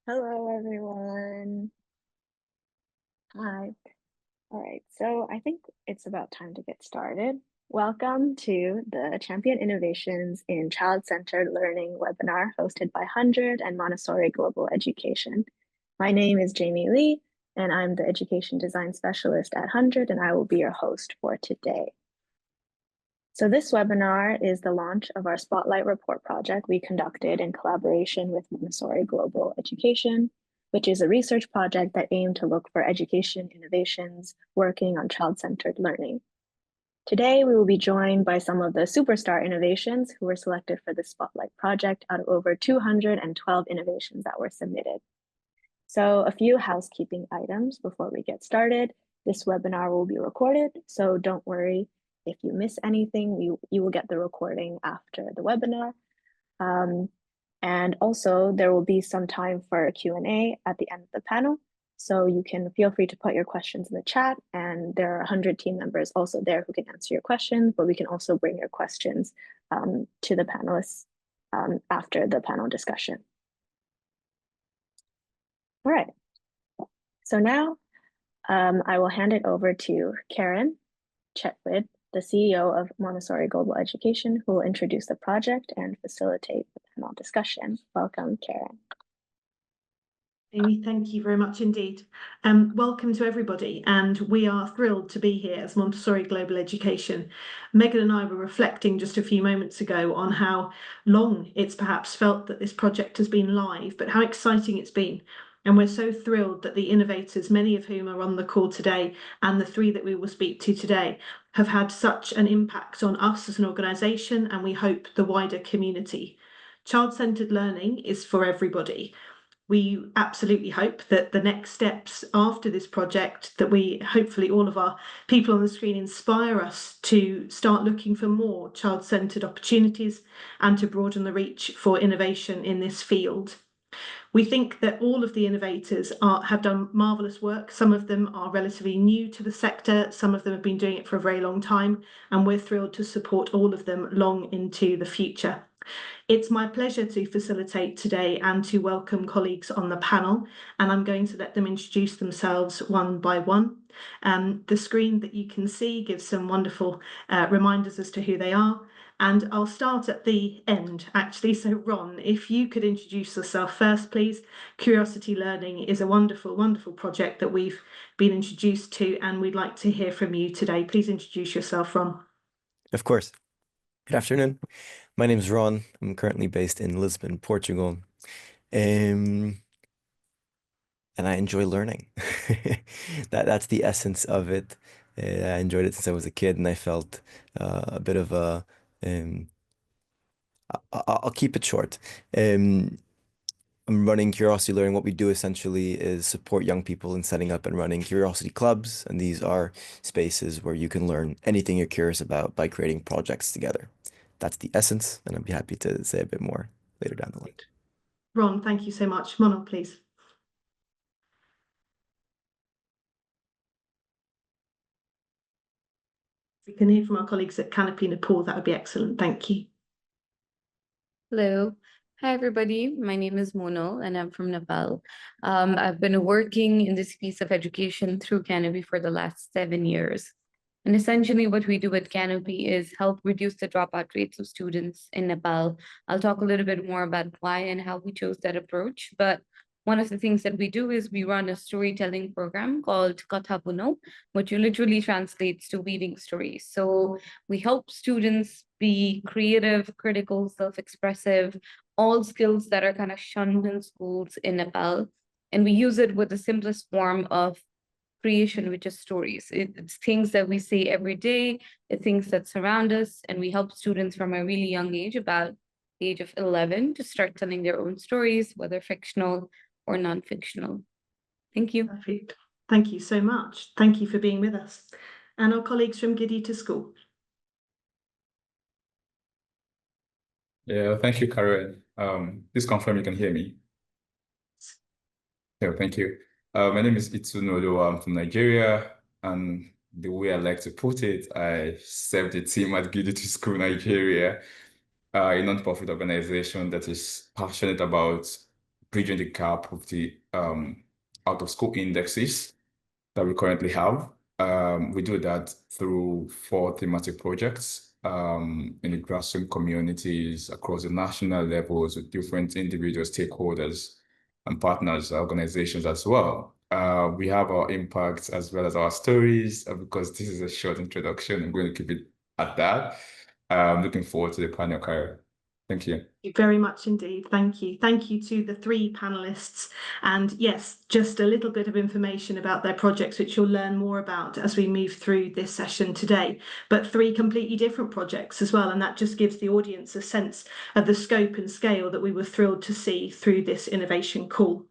Hello, everyone. Hi. All right, so I think it's about time to get started. Welcome to the Champion Innovations in Child-Centered Learning webinar hosted by HundrED and Montessori Global Education. My name is Jamie Lee, and I'm the Education Design Specialist at HundrED, and I will be your host for today. So this webinar is the launch of our Spotlight Report project we conducted in collaboration with Montessori Global Education, which is a research project that aimed to look for education innovations working on child-centered learning. Today, we will be joined by some of the superstar innovations who were selected for the Spotlight project out of over 212 innovations that were submitted. So a few housekeeping items before we get started. This webinar will be recorded, so don't worry if you miss anything, you will get the recording after the webinar. And also there will be some time for a Q&A at the end of the panel. So you can feel free to put your questions in the chat, and there are HundrED team members also there who can answer your questions, but we can also bring your questions to the panelists after the panel discussion. All right, so now I will hand it over to Karen Chetwood, the CEO of Montessori Global Education, who will introduce the project and facilitate the panel discussion. Welcome, Karen. Amy, thank you very much indeed. Welcome to everybody, and we are thrilled to be here as Montessori Global Education. Megan and I were reflecting just a few moments ago on how long it's perhaps felt that this project has been live, but how exciting it's been. And we're so thrilled that the innovators, many of whom are on the call today, and the three that we will speak to today, have had such an impact on us as an organisation, and we hope the wider community. Child-centred learning is for everybody. We absolutely hope that the next steps after this project, that we hopefully all of our people on the screen inspire us to start looking for more child-centred opportunities and to broaden the reach for innovation in this field. We think that all of the innovators have done marvellous work. Some of them are relatively new to the sector, some of them have been doing it for a very long time, and we're thrilled to support all of them long into the future. It's my pleasure to facilitate today and to welcome colleagues on the panel, and I'm going to let them introduce themselves one by one. The screen that you can see gives some wonderful reminders as to who they are, and I'll start at the end actually. So Ron, if you could introduce yourself first, please. Curiosity Learning is a wonderful, wonderful project that we've been introduced to, and we'd like to hear from you today. Please introduce yourself, Ron. Of course. Good afternoon. My name is Ron. I'm currently based in Lisbon, Portugal. And I enjoy learning. That's the essence of it. I enjoyed it since I was a kid, and I felt a bit of a I'll keep it short. I'm running Curiosity Learning. What we do essentially is support young people in setting up and running curiosity clubs, and these are spaces where you can learn anything you're curious about by creating projects together. That's the essence, and I'd be happy to say a bit more later down the line. Ron, thank you so much. Mono, please. If we can hear from our colleagues at Canopy Nepal, that would be excellent. Thank you. Hello. Hi, everybody. My name is Monal, and I'm from Nepal. I've been working in this piece of education through Canopy for the last 7 years. And essentially what we do at Canopy is help reduce the dropout rates of students in Nepal. I'll talk a little bit more about why and how we chose that approach. But one of the things that we do is we run a storytelling program called Katha Buno, which literally translates to weaving stories. So we help students be creative, critical, self-expressive, all skills that are kind of shunned in schools in Nepal. And we use it with the simplest form of creation, which is stories. It's things that we say every day, it's things that surround us, and we help students from a really young age, about the age of 11, to start telling their own stories, whether fictional or non-fictional. Thank you. Perfect. Thank you so much. Thank you for being with us. And our colleagues from Giddy to School. Yeah, thank you, Karen. Please confirm you can hear me. Yeah, thank you. My name is Itsunodo. I'm from Nigeria, and the way I like to put it, I serve the team at Giddy to School Nigeria, a non-profit organization that is passionate about bridging the gap of the out of school indexes that we currently have. We do that through 4 thematic projects in the grassroots communities across the national levels with different individual stakeholders and partners, organizations as well. We have our impacts as well as our stories. Because this is a short introduction, I'm going to keep it at that. Looking forward to the panel, Kara. Thank you. Thank you very much indeed. Thank you. Thank you to the 3 panelists. And yes, just a little bit of information about their projects, which you'll learn more about as we move through this session today. But 3 completely different projects as well. And that just gives the audience a sense of the scope and scale that we were thrilled to see through this innovation call.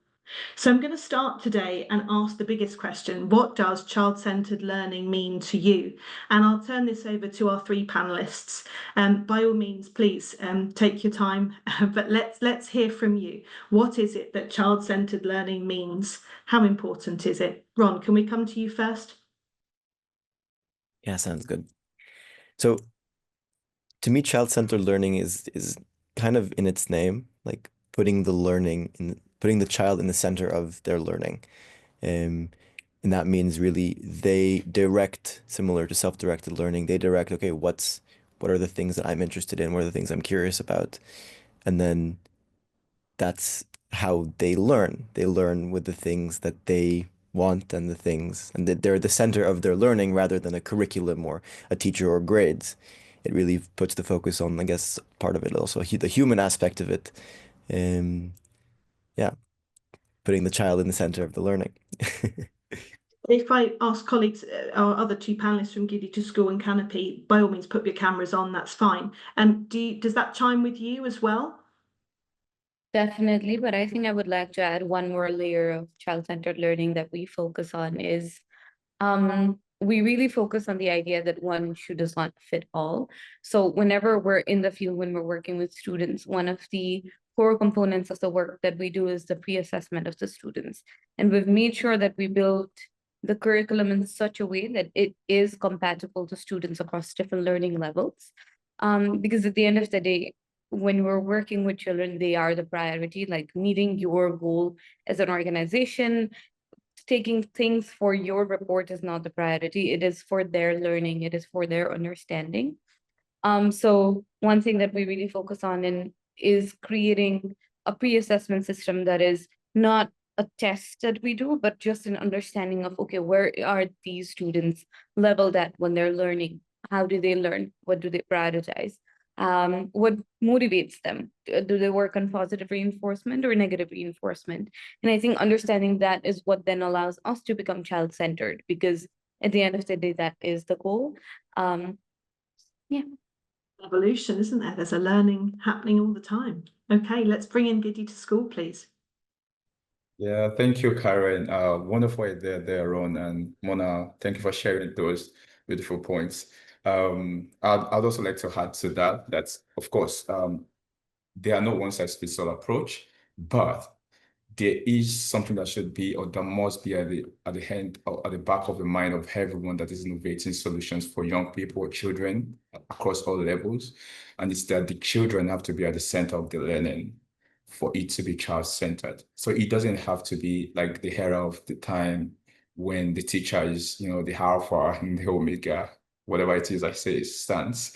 So I'm going to start today and ask the biggest question: what does child-centered learning mean to you? And I'll turn this over to our 3 panelists. By all means, please take your time, but let's hear from you. What is it that child-centered learning means? How important is it? Ron, can we come to you first? Yeah, sounds good. So to me, child-centered learning is kind of in its name, like putting the child in the center of their learning. And that means really they direct, similar to self-directed learning, they direct, okay, what are the things that I'm interested in? What are the things I'm curious about? And then that's how they learn. They learn with the things that they want and that they're the center of their learning rather than a curriculum or a teacher or grades. It really puts the focus on, I guess, part of it also, the human aspect of it. Yeah, putting the child in the center of the learning. If I ask colleagues, our other 2 panelists from Giddy to School and Canopy, by all means, put your cameras on, that's fine. Does that chime with you as well? Definitely, but I think I would like to add one more layer of child-centered learning that we focus on is we really focus on the idea that one shoe does not fit all. So whenever we're in the field, when we're working with students, one of the core components of the work that we do is the pre-assessment of the students. And we've made sure that we built the curriculum in such a way that it is compatible to students across different learning levels. Because at the end of the day, when we're working with children, they are the priority, like meeting your goal as an organization. Taking things for your report is not the priority. It is for their learning. It is for their understanding. So one thing that we really focus on is creating a pre-assessment system that is not a test that we do, but just an understanding of, okay, where are these students leveled at when they're learning? How do they learn? What do they prioritize? What motivates them? Do they work on positive reinforcement or negative reinforcement? And I think understanding that is what then allows us to become child-centered, because at the end of the day, that is the goal. Yeah. Evolution, isn't there? There's a learning happening all the time. Okay, let's bring in Giddy to School, please. Yeah, thank you, Karen. Wonderful idea there, Ron, and Mona. Thank you for sharing those beautiful points. I'd also like to add to that. That's, of course, there are no one-size-fits-all approach, but there is something that should be, or that must be at the hand or at the back of the mind of everyone that is innovating solutions for young people or children across all levels. And it's that the children have to be at the center of the learning for it to be child-centered. So it doesn't have to be like the era of the time when the teacher is, the alpha and the omega, whatever it is I say stands.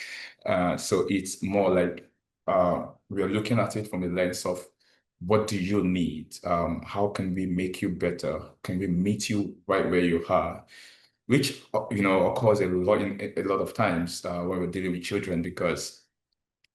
So it's more like we are looking at it from the lens of what do you need? How can we make you better? Can we meet you right where you are? Which, occurs a lot of times when we're dealing with children, because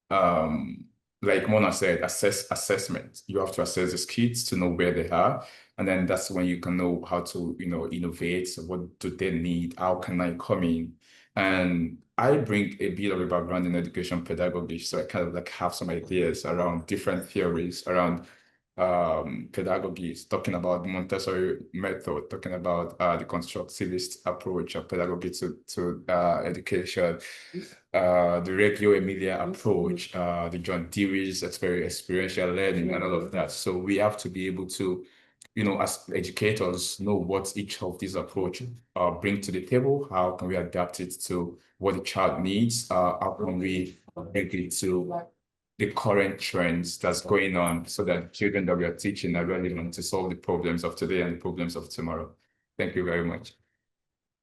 like Mona said, assessment. You have to assess these kids to know where they are. And then that's when you can know how to, innovate. So what do they need? How can I come in? And I bring a bit of a background in education pedagogy. So I kind of like have some ideas around different theories around pedagogies, talking about the Montessori method, talking about the constructivist approach of pedagogy to education, the Reggio Emilia approach, the John Dewey's experiential learning, and all of that. So we have to be able to, as educators, know what each of these approaches bring to the table. How can we adapt it to what the child needs? How can we bring it to the current trends that's going on so that children that we are teaching are relevant to solve the problems of today and the problems of tomorrow. Thank you very much.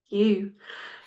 You.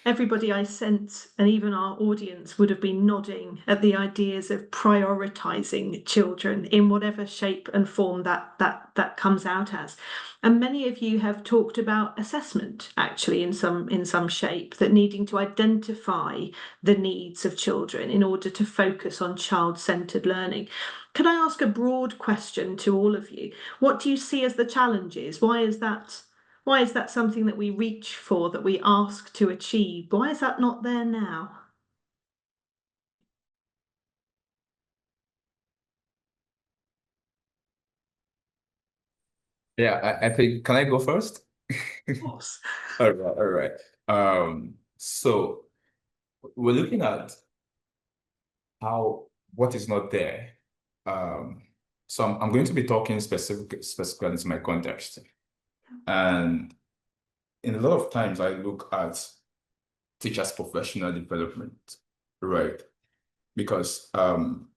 Everybody I sense, and even our audience, would have been nodding at the ideas of prioritizing children in whatever shape and form that comes out as. And many of you have talked about assessment, actually, in some shape, that needing to identify the needs of children in order to focus on child-centered learning. Could I ask a broad question to all of you? What do you see as the challenges? Why is that something that we reach for, that we ask to achieve? Why is that not there now? Yeah, I think, can I go first? Of course. All right, all right. So we're looking at what is not there. So I'm going to be talking specifically to my context. And in a lot of times I look at teachers' professional development, right? Because from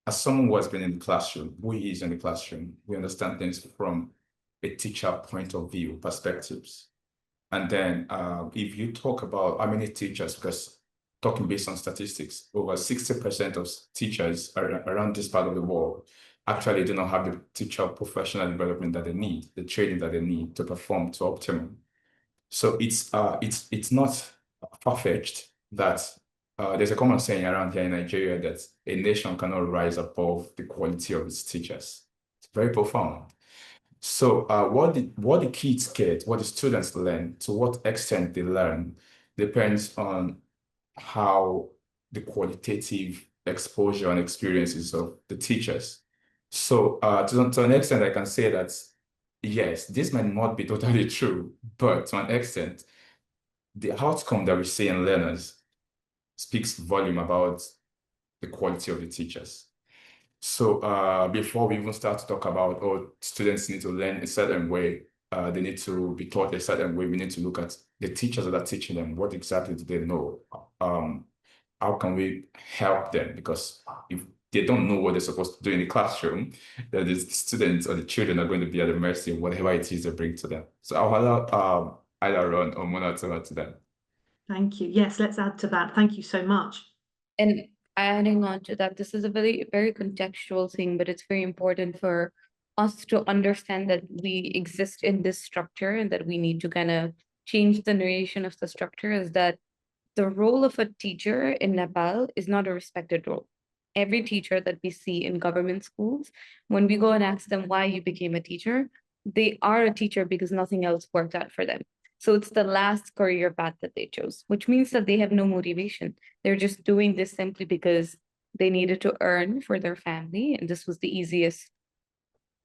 as someone who has been in the classroom, who is in the classroom, we understand things from a teacher point of view, perspectives. And then if you talk about how many teachers, because talking based on statistics, over 60% of teachers around this part of the world actually do not have the teacher professional development that they need, the training that they need to perform to optimum. So it's not far-fetched that there's a common saying around here in Nigeria that a nation cannot rise above the quality of its teachers. It's very profound. So what the kids get, what the students learn, to what extent they learn, depends on how the qualitative exposure and experiences of the teachers. So to an extent, I can say that yes, this might not be totally true, but to an extent, the outcome that we see in learners speaks volume about the quality of the teachers. So before we even start to talk about, oh, students need to learn a certain way, they need to be taught a certain way, we need to look at the teachers that are teaching them. What exactly do they know? How can we help them? Because if they don't know what they're supposed to do in the classroom, then the students or the children are going to be at the mercy of whatever it is they bring to them. So I'll allow either Ron or Mona to add to that. Thank you. Yes, let's add to that. Thank you so much. And adding on to that, this is a very contextual thing, but it's very important for us to understand that we exist in this structure and that we need to kind of change the narration of the structure, is that the role of a teacher in Nepal is not a respected role. Every teacher that we see in government schools, when we go and ask them why you became a teacher, they are a teacher because nothing else worked out for them. So it's the last career path that they chose, which means that they have no motivation. They're just doing this simply because they needed to earn for their family, and this was the easiest,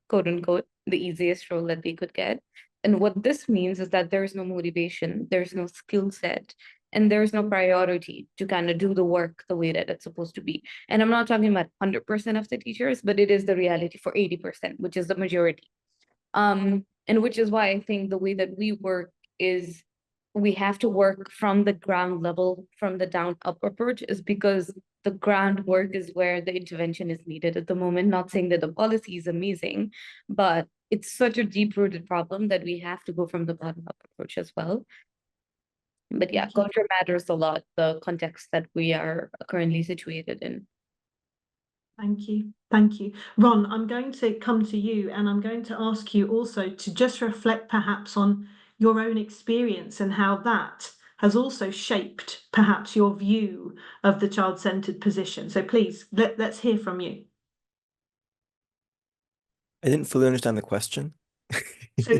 quote unquote, the easiest role that they could get. And what this means is that there is no motivation, there's no skill set, and there's no priority to kind of do the work the way that it's supposed to be. And I'm not talking about 100% of the teachers, but it is the reality for 80%, which is the majority. And which is why I think the way that we work is we have to work from the ground level, from the down up approach, is because the groundwork is where the intervention is needed at the moment. Not saying that the policy is amazing, but it's such a deep-rooted problem that we have to go from the bottom-up approach as well. But yeah, culture matters a lot, the context that we are currently situated in. Thank you. Thank you. Ron, I'm going to come to you and I'm going to ask you also to just reflect perhaps on your own experience and how that has also shaped perhaps your view of the child-centered position. So please, let's hear from you. I didn't fully understand the question. So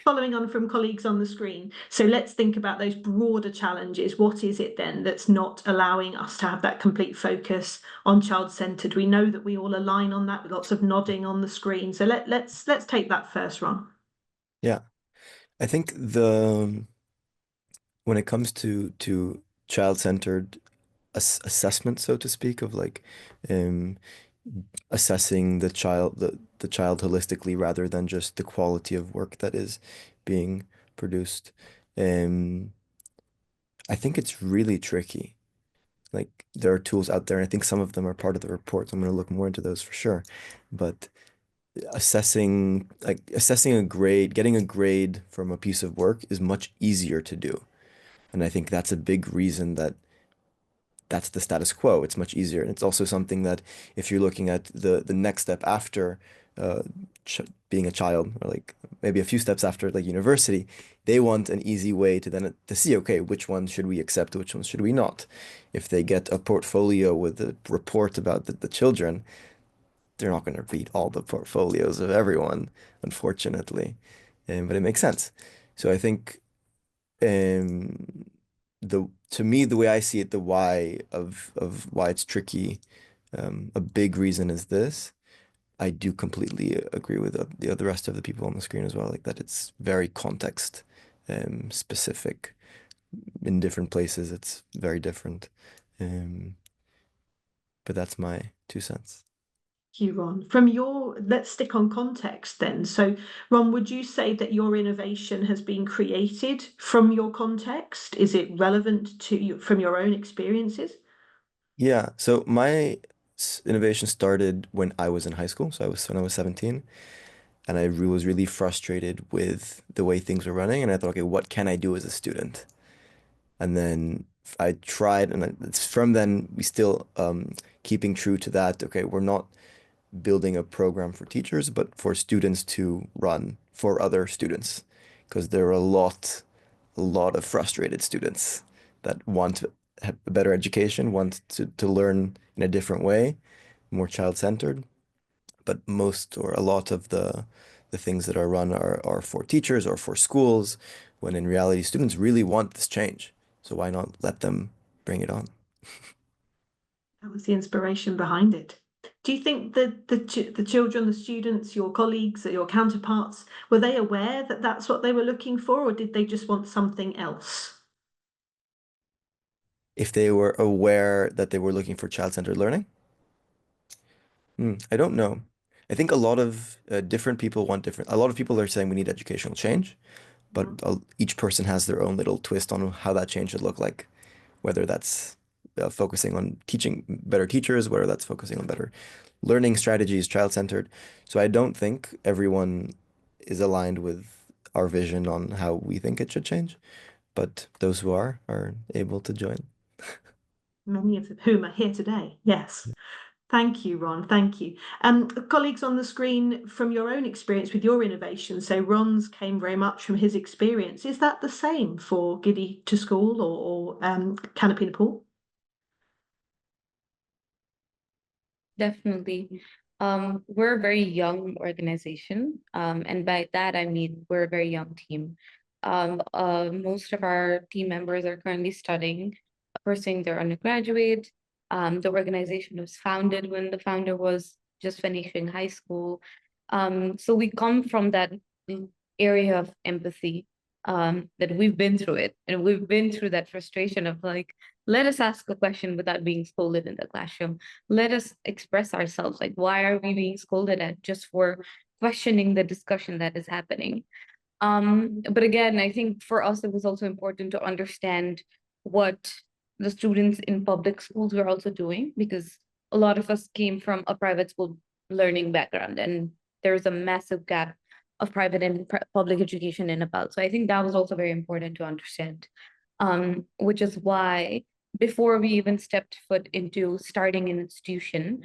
following on from colleagues on the screen, so let's think about those broader challenges. What is it then that's not allowing us to have that complete focus on child-centered? We know that we all align on that with lots of nodding on the screen. So let's take that first, Ron. Yeah, I think when it comes to child-centered assessment, so to speak, of like um assessing the child holistically rather than just the quality of work that is being produced. I think it's really tricky. Like there are tools out there, and I think some of them are part of the report. So I'm going to look more into those for sure. But assessing a grade, getting a grade from a piece of work is much easier to do. And I think that's a big reason that that's the status quo. It's much easier. And it's also something that if you're looking at the next step after uh, ch being a child, or like maybe a few steps after like university, they want an easy way to then to see, okay, which ones should we accept, which ones should we not? If they get a portfolio with a report about the children, they're not going to read all the portfolios of everyone, unfortunately. But it makes sense. So I think um, the to me, the way I see it, the why of why it's tricky, a big reason is this. I do completely agree with the rest of the people on the screen as well, like that it's very context specific. In different places, it's very different. Um, but that's my 2 cents. You, Ron. Let's stick on context then. So, Ron, would you say that your innovation has been created from your context? Is it relevant to you from your own experiences? Yeah, so my innovation started when I was in high school. So when I was 17, and was really frustrated with the way things were running. And I thought, okay, what can I do as a student? And then I tried, and it's from then we still keeping true to that. Okay, we're not building a program for teachers, but for students to run for other students, because there are a lot of frustrated students that want to have a better education, want to learn in a different way, more child-centered. But most or a lot of the things that are run are for teachers or for schools, when in reality, students really want this change. So why not let them bring it on? That was the inspiration behind it. Do you think that the children, the students, your colleagues, your counterparts, were they aware that that's what they were looking for, or did they just want something else? If they were aware that they were looking for child-centered learning? I don't know. I think a lot of different people want different. A lot of people are saying we need educational change, but Yeah. each person has their own little twist on how that change should look like. Whether that's focusing on teaching better teachers, whether that's focusing on better learning strategies, child-centered. So I don't think everyone is aligned with our vision on how we think it should change, but those who are able to join. Many of whom are here today. Yes. Thank you, Ron. Thank you. Colleagues on the screen, from your own experience with your innovation, so Ron's came very much from his experience. Is that the same for Giddy to School or Canopy Nepal? Definitely. We're a very young organization, and by that I mean we're a very young team. Most of our team members are currently studying, pursuing their undergraduate. The organization was founded when the founder was just finishing high school. So we come from that area of empathy, that we've been through it, and we've been through that frustration of like, let us ask a question without being scolded in the classroom. Let us express ourselves. Like, why are we being scolded at just for questioning the discussion that is happening? But again, I think for us, it was also important to understand what the students in public schools were also doing, because a lot of us came from a private school learning background, and there's a massive gap of private and public education in Nepal. So I think that was also very important to understand, which is why before we even stepped foot into starting an institution,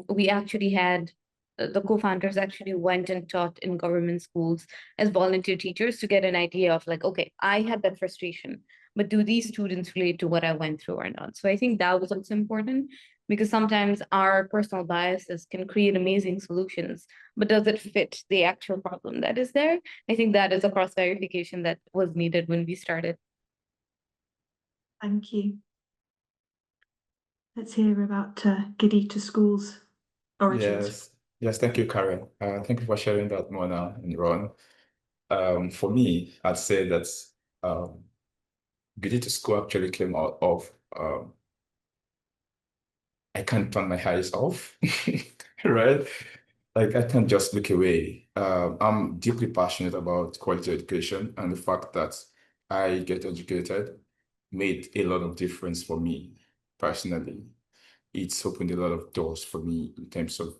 we actually had the co-founders actually went and taught in government schools as volunteer teachers to get an idea of like, okay, I had that frustration, but do these students relate to what I went through or not? So I think that was also important, because sometimes our personal biases can create amazing solutions, but does it fit the actual problem that is there? I think that is a cross verification that was needed when we started. Thank you. Let's hear about Giddy to School's origins. Yes, thank you, Karen. Thank you for sharing that, Mona and Ron. For me, I'd say that um, Giddy to School actually came out of I can't turn my eyes off, right? Like I can't just look away. I'm deeply passionate about quality education, and the fact that I get educated made a lot of difference for me. personally. It's opened a lot of doors for me in terms of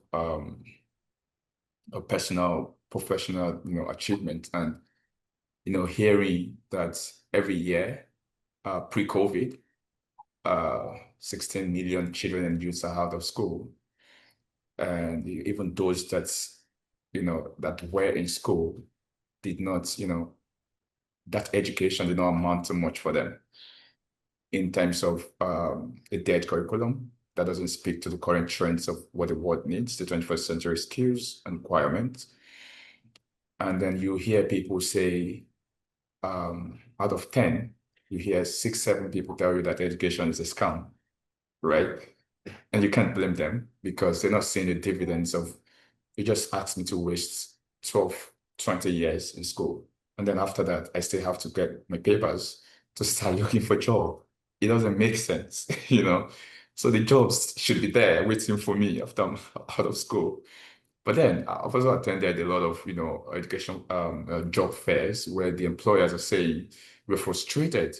a personal, professional, achievement. And, hearing that every year, pre-COVID, 16 million children and youths are out of school. And even those that were in school did not, that education did not amount to much for them in terms of a dead curriculum that doesn't speak to the current trends of what the world needs, the 21st century skills and requirements. And then you hear people say, out of 10, you hear 6, 7 people tell you that education is a scam, right? And you can't blame them because they're not seeing the dividends of, you just asked me to waste 12, 20 years in school. And then after that, I still have to get my papers to start looking for a job. It doesn't make sense, So the jobs should be there waiting for me after I'm out of school. But then I've also attended a lot of, education job fairs where the employers are saying, we're frustrated.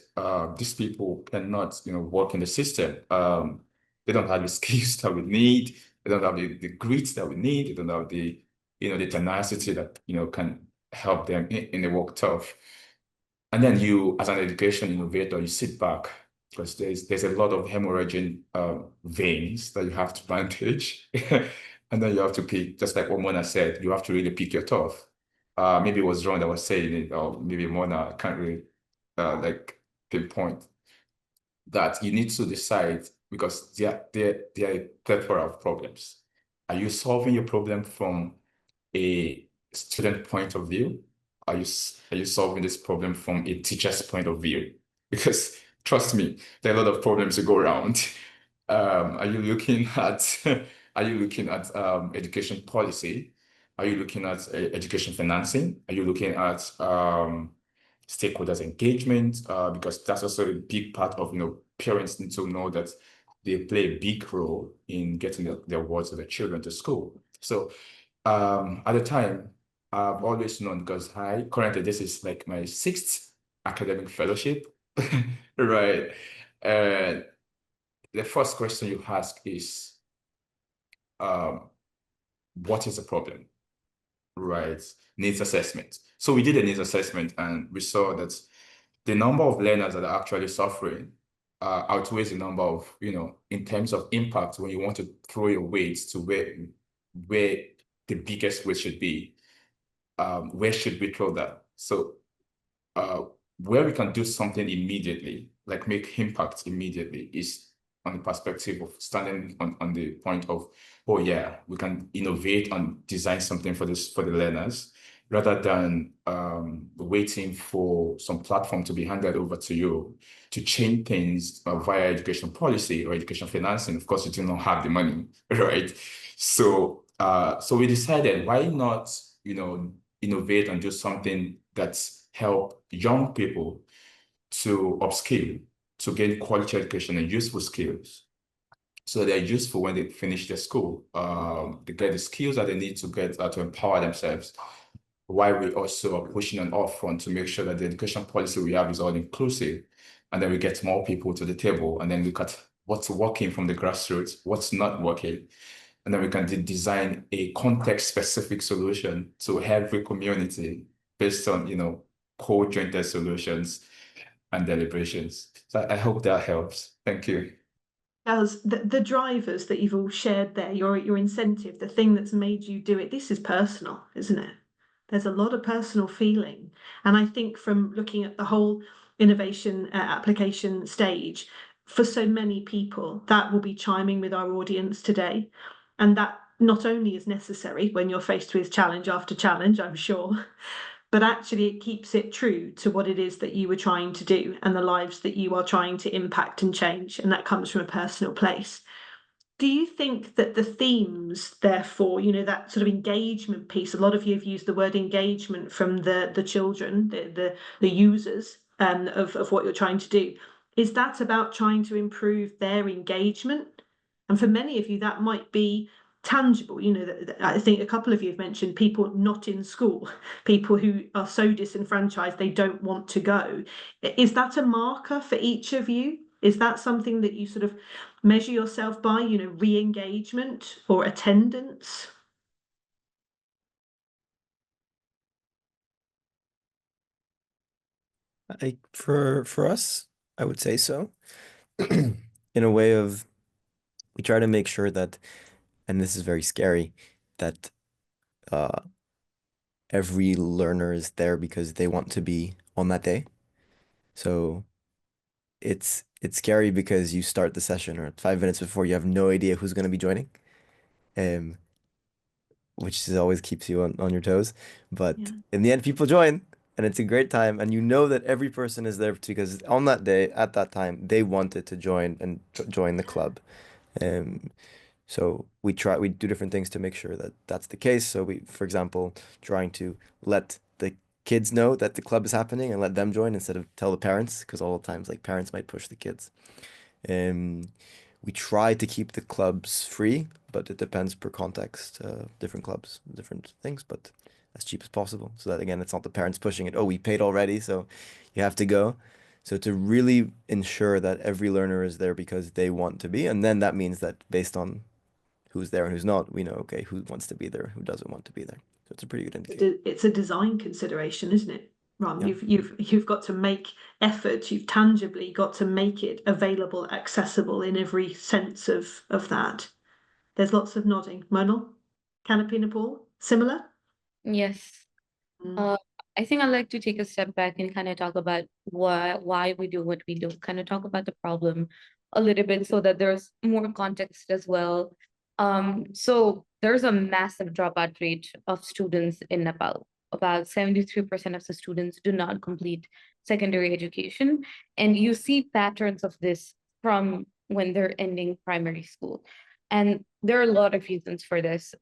These people cannot, work in the system. They don't have the skills that we need. They don't have the grit that we need. They don't have the, the tenacity that, can help them in the work tough. And then you, as an education innovator, you sit back because there's a lot of hemorrhaging veins that you have to bandage. And then you have to pick, just like what Mona said, you have to really pick your tough. Maybe it was Ron that was saying it, or maybe Mona can't really pinpoint that you need to decide because there are a plethora of problems. Are you solving your problem from a student point of view? Are you solving this problem from a teacher's point of view? Because trust me, there are a lot of problems to go around. Are you looking at education policy? Are you looking at education financing? Are you looking at stakeholders engagement? Because that's also a big part of parents need to know that they play a big role in getting their words of their children to school. So at the time, I've always known because currently this is like my 6th academic fellowship, right? And the first question you ask is, what is the problem, right? Needs assessment. So we did a needs assessment and we saw that the number of learners that are actually suffering outweighs the number of, in terms of impact when you want to throw your weight to where the biggest weight should be. Where should we throw that? So where we can do something immediately, like make impact immediately, is on the perspective of standing on the point of, oh yeah, we can innovate and design something for the learners, rather than waiting for some platform to be handed over to you to change things via education policy or education financing. Of course, you do not have the money, right? So we decided, why not, innovate and do something that's help young people to upskill, to gain quality education and useful skills. So they're useful when they finish their school. They get the skills that they need to get to empower themselves. While we also are pushing an upfront to make sure that the education policy we have is all inclusive. And then we get more people to the table and then look at what's working from the grassroots, what's not working. And then we can design a context-specific solution to every community based on, co-jointed solutions and deliberations. So I hope that helps. Thank you. As the drivers that you've all shared there, your incentive, the thing that's made you do it, this is personal, isn't it? There's a lot of personal feeling. And I think from looking at the whole innovation application stage, for so many people, that will be chiming with our audience today. And that not only is necessary when you're faced with challenge after challenge, I'm sure, but actually it keeps it true to what it is that you were trying to do and the lives that you are trying to impact and change. And that comes from a personal place. Do you think that the themes, therefore, that sort of engagement piece, a lot of you have used the word engagement from the children, the users of what you're trying to do, is that about trying to improve their engagement? And for many of you, that might be tangible. I think a couple of you have mentioned people not in school, people who are so disenfranchised they don't want to go. Is that a marker for each of you? Is that something that you sort of measure yourself by, re-engagement or attendance? For us, I would say so. In a way of, we try to make sure that, and this is very scary, that uh, every learner is there because they want to be on that day. So it's scary because you start the session or 5 minutes before you have no idea who's going to be joining, um, which always keeps you on your toes. But Yeah. in the end, people join and it's a great time. And you know that every person is there because on that day, at that time, they wanted to join and join the club. Um, so we do different things to make sure that that's the case. So we, for example, trying to let the kids know that the club is happening and let them join instead of tell the parents, because all the times like parents might push the kids. Um, we try to keep the clubs free, but it depends per context. Different clubs, different things, but as cheap as possible. So that again, it's not the parents pushing it. Oh, we paid already, so you have to go. So to really ensure that every learner is there because they want to be, and then that means that based on who's there and who's not, we know, okay, who wants to be there, who doesn't want to be there. So it's a pretty good indicator. It's a design consideration, isn't it? Ron, Yeah. you've got to make effort, you've tangibly got to make it available, accessible in every sense of that. There's lots of nodding. Monal, Canopy Nepal, similar? Yes. Mm. I think I'd like to take a step back and kind of talk about why we do what we do, kind of talk about the problem a little bit so that there's more context as well. So there's a massive dropout rate of students in Nepal. About 73% of the students do not complete secondary education. And you see patterns of this from when they're ending primary school. And there are a lot of reasons for this.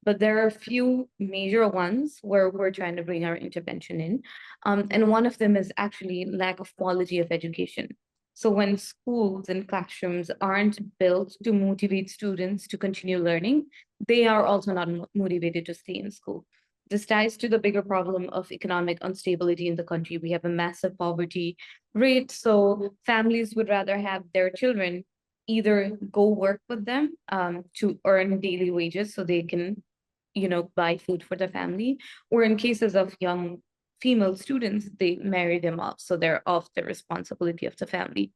But there are a few major ones where we're trying to bring our intervention in. And one of them is actually lack of quality of education. So when schools and classrooms aren't built to motivate students to continue learning, they are also not motivated to stay in school. This ties to the bigger problem of economic instability in the country. We have a massive poverty rate, so families would rather have their children either go work with them to earn daily wages so they can buy food for the family, or in cases of young female students, they marry them off, so they're off the responsibility of the family.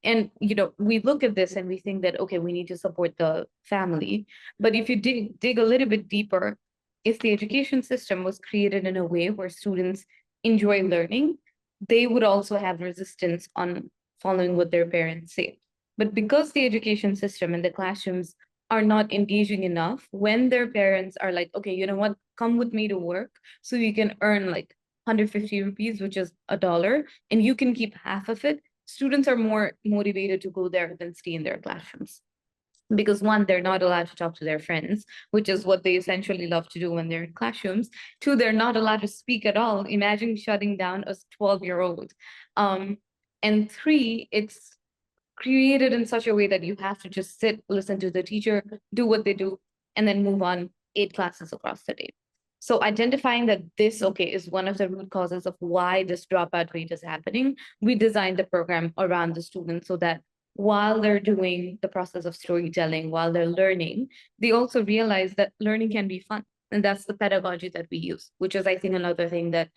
And we look at this and we think that, okay, we need to support the family. But if you dig a little bit deeper, if the education system was created in a way where students enjoy learning, they would also have resistance on following what their parents say. But because the education system and the classrooms are not engaging enough, when their parents are like, okay, you know what, come with me to work so you can earn like 150 rupees, which is $1, and you can keep half of it, students are more motivated to go there than stay in their classrooms. Because one, they're not allowed to talk to their friends, which is what they essentially love to do when they're in classrooms. Two, they're not allowed to speak at all. Imagine shutting down a 12-year-old. And three, it's created in such a way that you have to just sit, listen to the teacher, do what they do, and then move on 8 classes across the day. So identifying that this, okay, is one of the root causes of why this dropout rate is happening, we designed the program around the students so that while they're doing the process of storytelling, while they're learning, they also realize that learning can be fun. And that's the pedagogy that we use, which is, I think, another thing that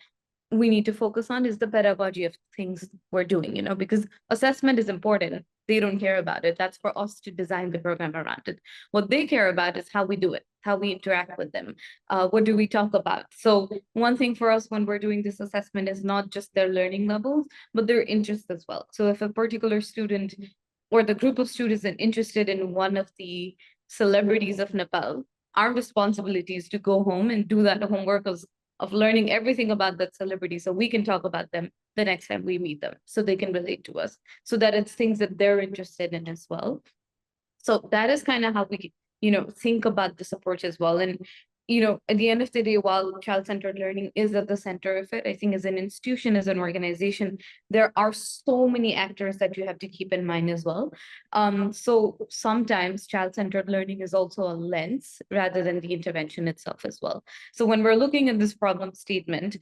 we need to focus on is the pedagogy of things we're doing, because assessment is important. They don't care about it. That's for us to design the program around it. What they care about is how we do it, how we interact with them. What do we talk about? So one thing for us when we're doing this assessment is not just their learning levels, but their interest as well. So if a particular student or the group of students is interested in one of the celebrities of Nepal, our responsibility is to go home and do that homework of learning everything about that celebrity so we can talk about them the next time we meet them, so they can relate to us, so that it's things that they're interested in as well. So that is kind of how we, think about the support as well. And, at the end of the day, while child-centered learning is at the center of it, I think as an institution, as an organization, there are so many actors that you have to keep in mind as well. So sometimes child-centered learning is also a lens rather than the intervention itself as well. So when we're looking at this problem statement,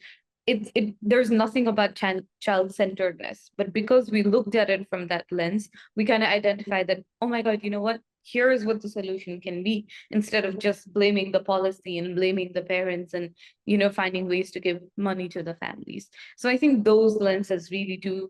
there's nothing about child-centeredness, but because we looked at it from that lens, we kind of identified that, oh my God, you know what? Here is what the solution can be, instead of just blaming the policy and blaming the parents and, finding ways to give money to the families. So I think those lenses really do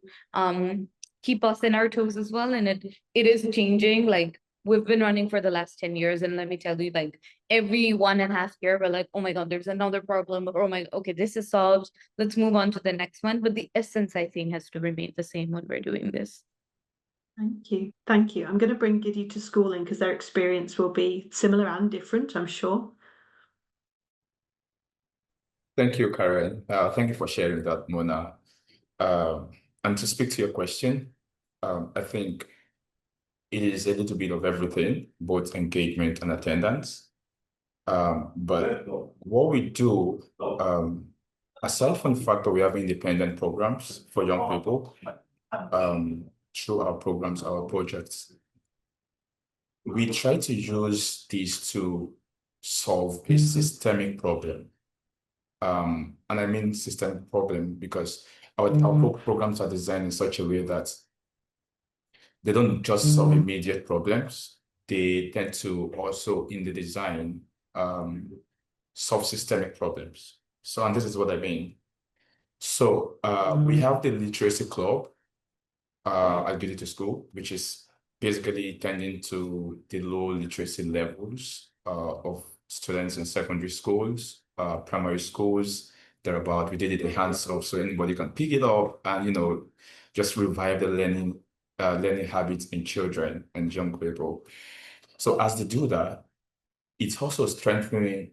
keep us in our toes as well. And it is changing. Like, we've been running for the last 10 years. And let me tell you, like, every 1.5 years, we're like, oh my God, there's another problem. Or, oh my, okay, this is solved. Let's move on to the next one. But the essence, I think, has to remain the same when we're doing this. Thank you. Thank you. I'm going to bring Giddy to schooling because their experience will be similar and different, I'm sure. Thank you, Karen. Thank you for sharing that, Mona. And to speak to your question, I think it is a little bit of everything, both engagement and attendance. But what we do, aside from the fact that we have independent programs for young people, through our programs, our projects, we try to use these to solve a systemic problem. And I mean systemic problem because our programs are designed in such a way that they don't just solve immediate problems. They tend to also, in the design, solve systemic problems. So, and this is what I mean. So we have the literacy club at Get to School, which is basically tending to the low literacy levels of students in secondary schools, primary schools, thereabout. We did it hands-off, so anybody can pick it up and just revive the learning habits in children and young people. So as they do that, it's also strengthening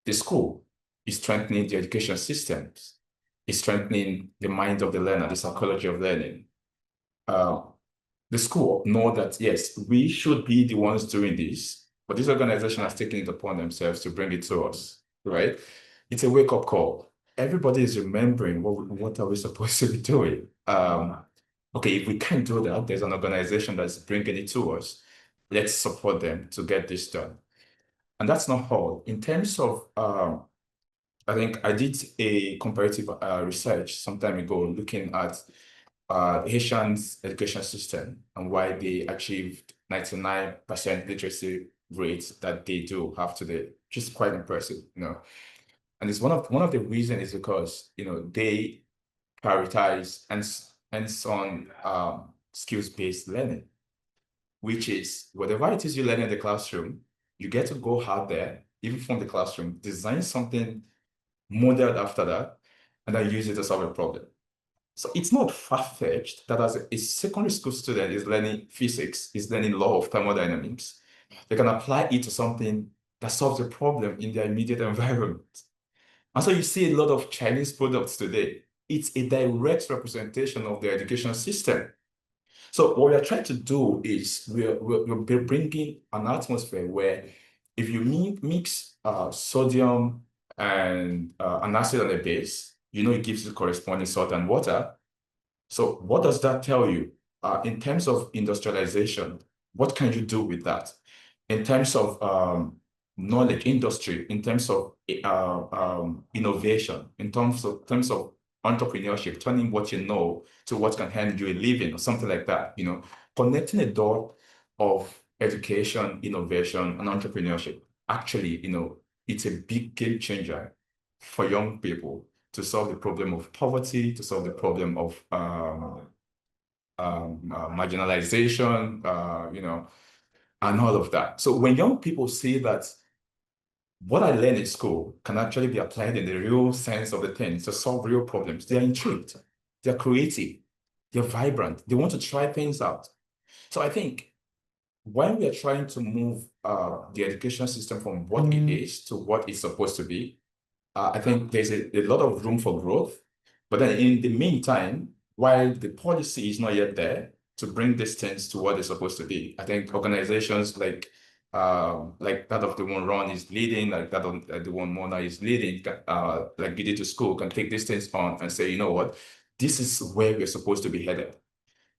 the school, it's strengthening the education systems, it's strengthening the mind of the learner, the psychology of learning. The school know that, yes, we should be the ones doing this, but this organization has taken it upon themselves to bring it to us, right? It's a wake-up call. Everybody is remembering what are we supposed to be doing. Okay, if we can't do that, there's an organization that's bringing it to us. Let's support them to get this done. And that's not all. In terms of, I think I did a comparative research some time ago looking at Haitian's education system and why they achieved 99% literacy rates that they do have today, which is quite impressive, And it's one of the reasons is because they prioritize hands-on skills-based learning, which is whatever it is you learn in the classroom, you get to go out there, even from the classroom, design something modeled after that, and then use it to solve a problem. So it's not far-fetched that as a secondary school student is learning physics, is learning law of thermodynamics, they can apply it to something that solves a problem in their immediate environment. And so you see a lot of Chinese products today. It's a direct representation of the education system. So what we're trying to do is we're bringing an atmosphere where if you mix sodium and an acid on a base, it gives you corresponding salt and water. So what does that tell you? In terms of industrialization, what can you do with that? In terms of knowledge industry, in terms of innovation, in terms of entrepreneurship, turning what you know to what can hand you a living or something like that, connecting a door of education, innovation, and entrepreneurship. Actually, it's a big game changer for young people to solve the problem of poverty, to solve the problem of marginalization, and all of that. So when young people see that what I learn in school can actually be applied in the real sense of the thing to solve real problems, they're intrigued, they're creative, they're vibrant, they want to try things out. So I think when we are trying to move the education system from what it is to what it's supposed to be, I think there's a lot of room for growth. But then in the meantime, while the policy is not yet there to bring these things to what they're supposed to be, I think organizations like that of the one Ron is leading, like that of the one Mona is leading, like Get to School can take these things on and say, you know what, this is where we're supposed to be headed.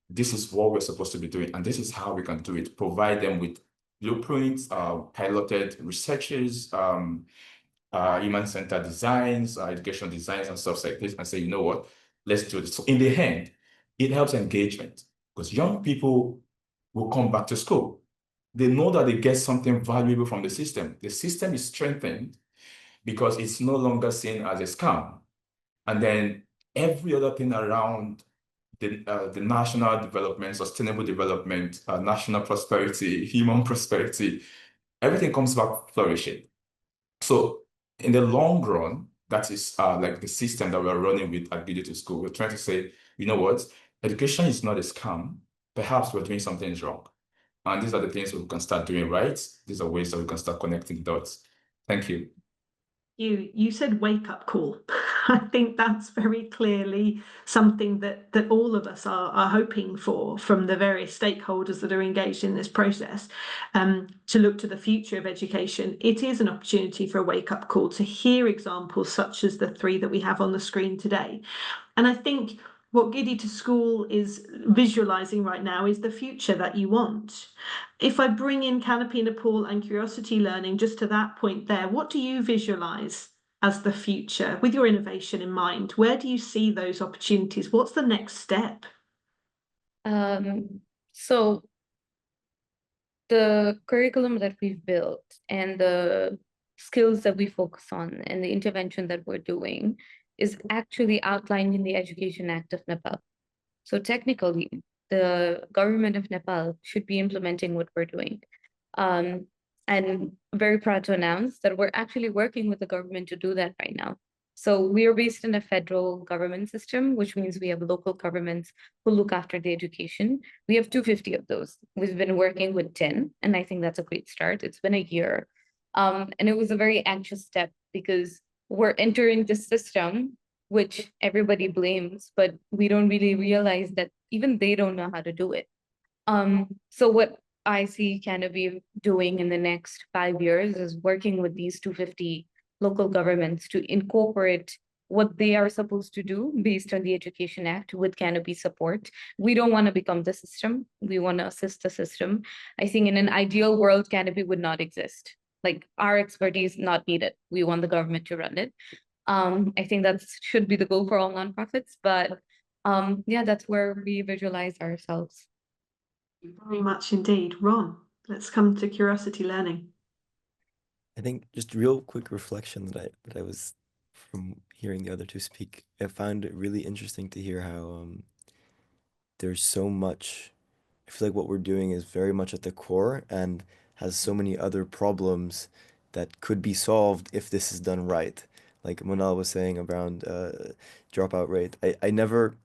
This is what we're supposed to be doing, and this is how we can do it. Provide them with blueprints, piloted researches, human-centered designs, educational designs, and stuff like this, and say, you know what, let's do this. So in the end, it helps engagement because young people will come back to school. They know that they get something valuable from the system. The system is strengthened because it's no longer seen as a scam. And then every other thing around the national development, sustainable development, national prosperity, human prosperity, everything comes back flourishing. So in the long run, that is like the system that we're running with at Digital School. We're trying to say, you know what, education is not a scam. Perhaps we're doing something wrong. And these are the things we can start doing right. These are ways that we can start connecting the dots. Thank you. You said wake up call. I think that's very clearly something that all of us are hoping for from the various stakeholders that are engaged in this process, to look to the future of education. It is an opportunity for a wake up call to hear examples such as the three that we have on the screen today. And I think what Giddy to School is visualizing right now is the future that you want. If I bring in Canopy Nepal and Curiosity Learning just to that point there, what do you visualize as the future with your innovation in mind? Where do you see those opportunities? What's the next step? So the curriculum that we've built and the skills that we focus on and the intervention that we're doing is actually outlined in the Education Act of Nepal. So technically, the government of Nepal should be implementing what we're doing. And I'm very proud to announce that we're actually working with the government to do that right now. So we are based in a federal government system, which means we have local governments who look after the education. We have 250 of those. We've been working with 10, and I think that's a great start. It's been a year. And it was a very anxious step because we're entering this system, which everybody blames, but we don't really realize that even they don't know how to do it. So what I see Canopy doing in the next 5 years is working with these 250 local governments to incorporate what they are supposed to do based on the Education Act with Canopy support. We don't want to become the system. We want to assist the system. I think in an ideal world, Canopy would not exist. Like our expertise not needed. We want the government to run it. I think that should be the goal for all nonprofits, but yeah, that's where we visualize ourselves. Very much indeed. Ron, let's come to Curiosity Learning. I think just real quick reflection that I was from hearing the other two speak. I found it really interesting to hear how there's so much. I feel like what we're doing is very much at the core and has so many other problems that could be solved if this is done right. Like Monal was saying around dropout rate. I never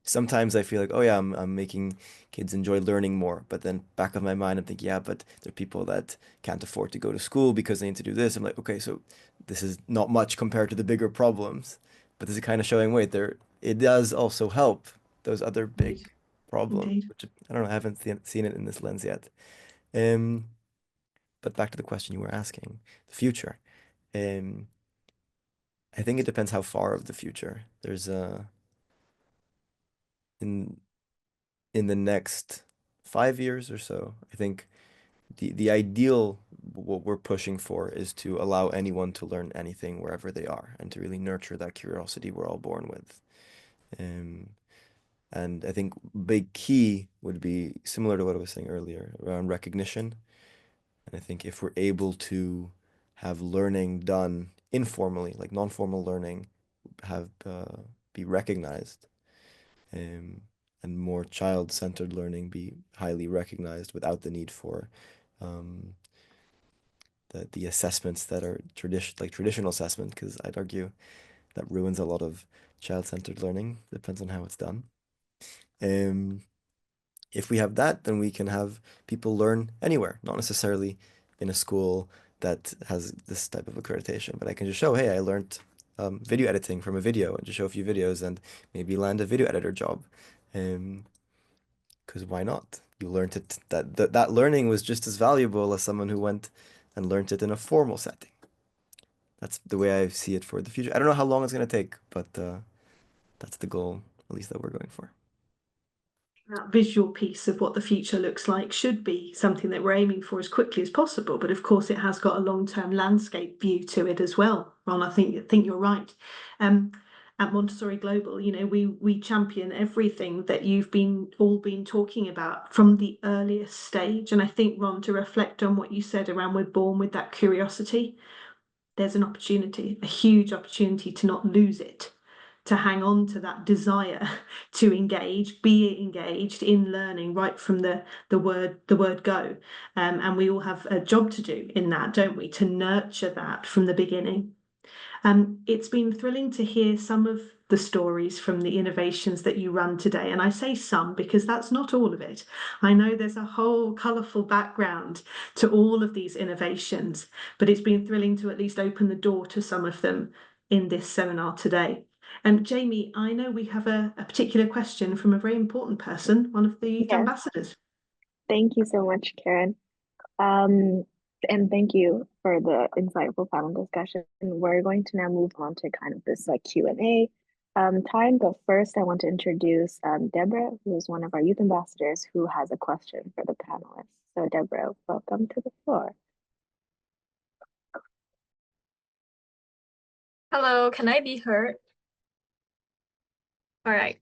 sometimes I feel like, oh yeah, I'm making kids enjoy learning more. But then back of my mind, I'm thinking, yeah, but there are people that can't afford to go to school because they need to do this. I'm like, okay, so this is not much compared to the bigger problems. But this is kind of showing, wait, there it does also help those other big problems, Indeed. which I don't know, I haven't seen it in this lens yet. Um, but back to the question you were asking, the future. Um, I think it depends how far of the future. There's in in the next 5 years or so, I think the ideal what we're pushing for is to allow anyone to learn anything wherever they are and to really nurture that curiosity we're all born with. Um, and I think big key would be similar to what I was saying earlier around recognition. And I think if we're able to have learning done informally, like non-formal learning, have be recognized, um, and more child-centered learning be highly recognized without the need for um, the assessments that are traditional assessment, because I'd argue that ruins a lot of child-centered learning. Depends on how it's done. Um, if we have that, then we can have people learn anywhere, not necessarily in a school that has this type of accreditation, but I can just show, hey, I learned video editing from a video and just show a few videos and maybe land a video editor job. Because why not? You learned it, that learning was just as valuable as someone who went and learned it in a formal setting. That's the way I see it for the future. I don't know how long it's going to take, but that's the goal, at least that we're going for. that visual piece of what the future looks like should be something that we're aiming for as quickly as possible. But of course, it has got a long-term landscape view to it as well. Ron, I think you're right. At Montessori Global, we champion everything that you've all been talking about from the earliest stage. And I think, Ron, to reflect on what you said around we're born with that curiosity, there's an opportunity, a huge opportunity to not lose it, to hang on to that desire to engage, be engaged in learning right from the word go. And we all have a job to do in that, don't we? To nurture that from the beginning. It's been thrilling to hear some of the stories from the innovations that you run today. And I say some because that's not all of it. I know there's a whole colourful background to all of these innovations, but it's been thrilling to at least open the door to some of them in this seminar today. And Jamie, I know we have a particular question from a very important person, one of the youth Yes. ambassadors. Thank you so much, Karen. And thank you for the insightful panel discussion. We're going to now move on to kind of this like Q&A time, but first I want to introduce Deborah, who is one of our youth ambassadors who has a question for the panelists. So Deborah, welcome to the floor. Hello, can I be heard? All right,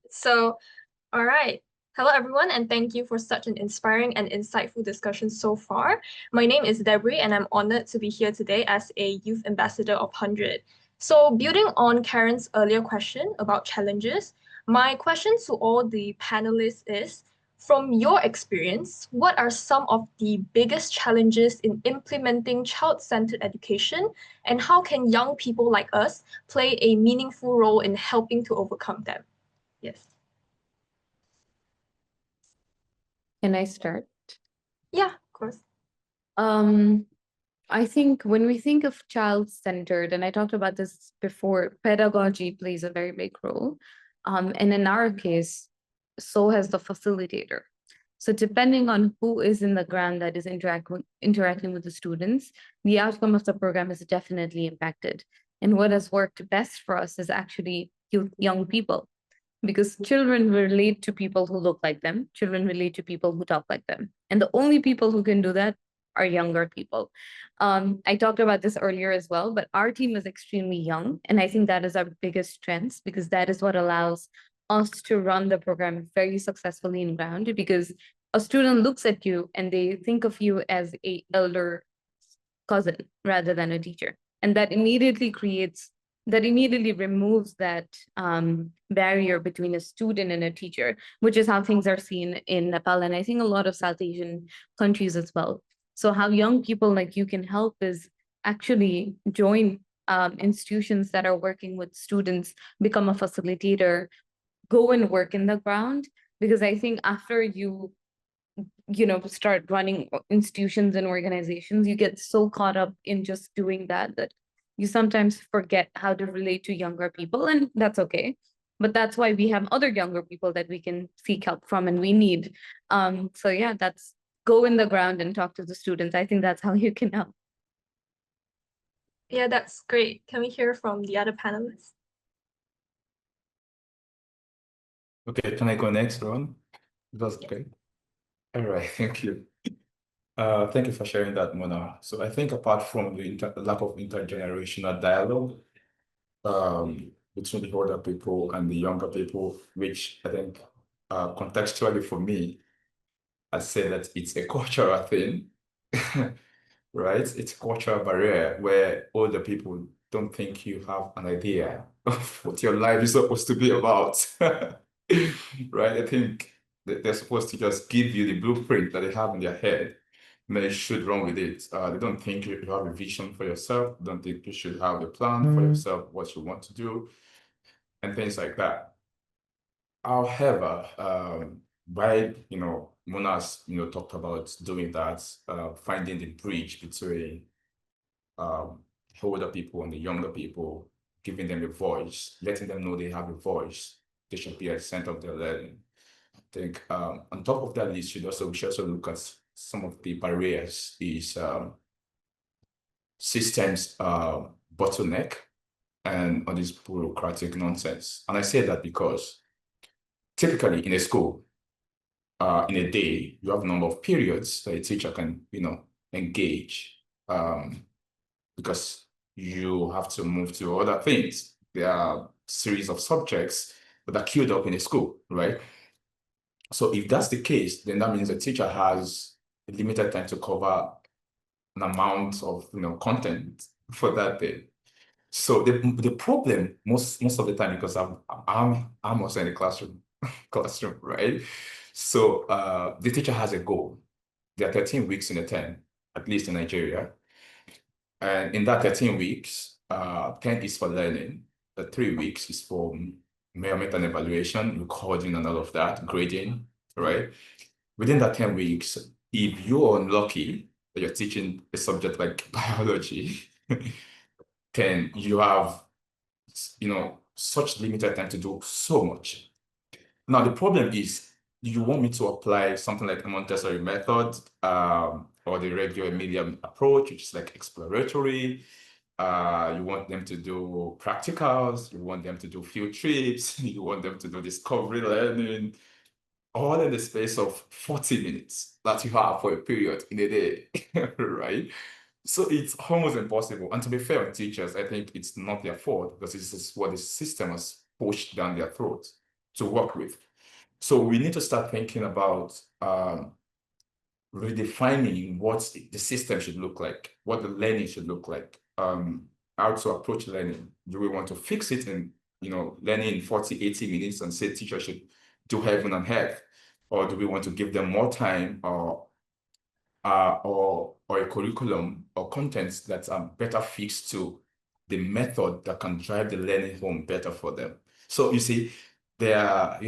hello everyone, and thank you for such an inspiring and insightful discussion so far. My name is Deborah, and I'm honored to be here today as a youth ambassador of HundrED. So building on Karen's earlier question about challenges, my question to all the panelists is, from your experience, what are some of the biggest challenges in implementing child-centered education, and how can young people like us play a meaningful role in helping to overcome them? Yes. Can I start? Yeah, of course. I think when we think of child-centered, and I talked about this before, pedagogy plays a very big role. And in our case, so has the facilitator. So depending on who is in the ground that is interacting with the students, the outcome of the program is definitely impacted. And what has worked best for us is actually young people, because children relate to people who look like them, children relate to people who talk like them. And the only people who can do that are younger people. I talked about this earlier as well, but our team is extremely young. And I think that is our biggest strength, because that is what allows us to run the program very successfully in ground, because a student looks at you and they think of you as an elder cousin rather than a teacher. And that immediately removes that barrier between a student and a teacher, which is how things are seen in Nepal, and I think a lot of South Asian countries as well. So how young people like you can help is actually join institutions that are working with students, become a facilitator, go and work in the ground, because I think after you start running institutions and organizations, you get so caught up in just doing that you sometimes forget how to relate to younger people, and that's okay. But that's why we have other younger people that we can seek help from, and we need. So yeah, that's go in the ground and talk to the students. I think that's how you can help. Yeah, that's great. Can we hear from the other panelists? Okay, can I go next, Ron? That's okay. All right, thank you. Thank you for sharing that, Mona. So I think apart from the lack of intergenerational dialogue between the older people and the younger people, which I think contextually for me, I say that it's a cultural thing, right? It's a cultural barrier where older people don't think you have an idea of what your life is supposed to be about, right? I think that they're supposed to just give you the blueprint that they have in their head, and then you should run with it. They don't think you have a vision for yourself. They don't think you should have a plan for yourself, what you want to do, and things like that. However, by Mona's talked about doing that, finding the bridge between older people and the younger people, giving them a voice, letting them know they have a voice. They should be at the center of their learning. I think on top of that list, we should also look at some of the barriers is systems bottleneck and all this bureaucratic nonsense. And I say that because typically in a school, in a day, you have a number of periods that a teacher can, engage, because you have to move to other things. There are series of subjects that are queued up in a school, right? So if that's the case, then that means the teacher has a limited time to cover an amount of content for that day. So the problem most of the time, because I'm also in the classroom, right? So the teacher has a goal. There are 13 weeks in a term, at least in Nigeria. And in that 13 weeks, 10 is for learning. The 3 weeks is for measurement and evaluation, recording and all of that, grading, right? Within that 10 weeks, if you're unlucky that you're teaching a subject like biology, then you have, such limited time to do so much. Now, the problem is, you want me to apply something like a Montessori method, or the regular medium approach, which is like exploratory. You want them to do practicals, you want them to do field trips, you want them to do discovery learning, all in the space of 40 minutes that you have for a period in a day, right? So it's almost impossible. And to be fair on teachers, I think it's not their fault, because this is what the system has pushed down their throat to work with. So we need to start thinking about redefining what the system should look like, what the learning should look like, how to approach learning. Do we want to fix it in, learning in 40, 80 minutes and say teachers should do heaven and earth? Or do we want to give them more time, or a curriculum or contents that are better fixed to the method that can drive the learning home better for them? So you see, there are,